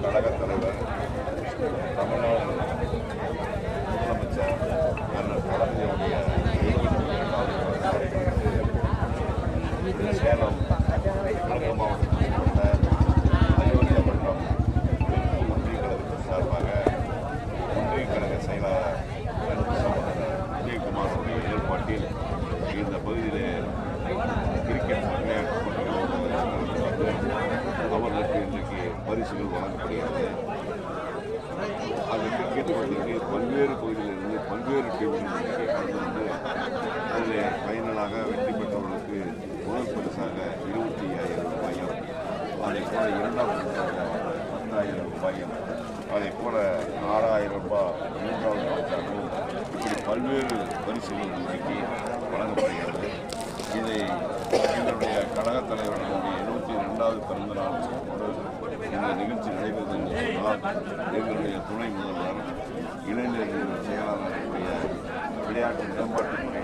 கழகத் தலைவர், தமிழ்நாடு முதலமைச்சர் அண்ணன் தளபதியுடைய 72வது சேலம் கிழக்கு மாவட்டத்தில் உள்ள அயோத்தியா மன்றம் ஒன்றிய கழகத்தின் சார்பாக ஒன்றிய கழக செயலாளர் விஜயகுமார் ஏற்பாட்டில் இந்த பகுதியிலே கிரிக்கெட் விளையாட்டுப் போட்டிகள் அவர்களுக்கு இன்றைக்கு பரிசுகள் வழங்கப்படுகிறது. அந்த கிரிக்கெட் போட்டிக்கு பல்வேறு பகுதியிலிருந்து பல்வேறு டீம்கள் இன்றைக்கு கலந்து வந்து அதில் ஃபைனலாக வெற்றி பெற்றவர்களுக்கு முதல் பரிசாக 25,000 ரூபாயும், அதை போல இரண்டாம் பரிசாக 10,000 ரூபாயும், அதை போல 6,000 ரூபாய் மூன்றாவது பரிசாகவும் இப்படி பல்வேறு பரிசுகள் இன்றைக்கு வழங்கப்படுகிறது. இதை எங்களுடைய கழகத் தலைவர்களுடைய 72வது பிறந்த நாள் இந்த நிகழ்ச்சி நடைபெறுவது என்று சொன்னால் எங்களுடைய துணை முதல்வர், இளைஞர்கள் செயலாளர்களுடைய விளையாட்டு மேம்பாட்டுத்துறை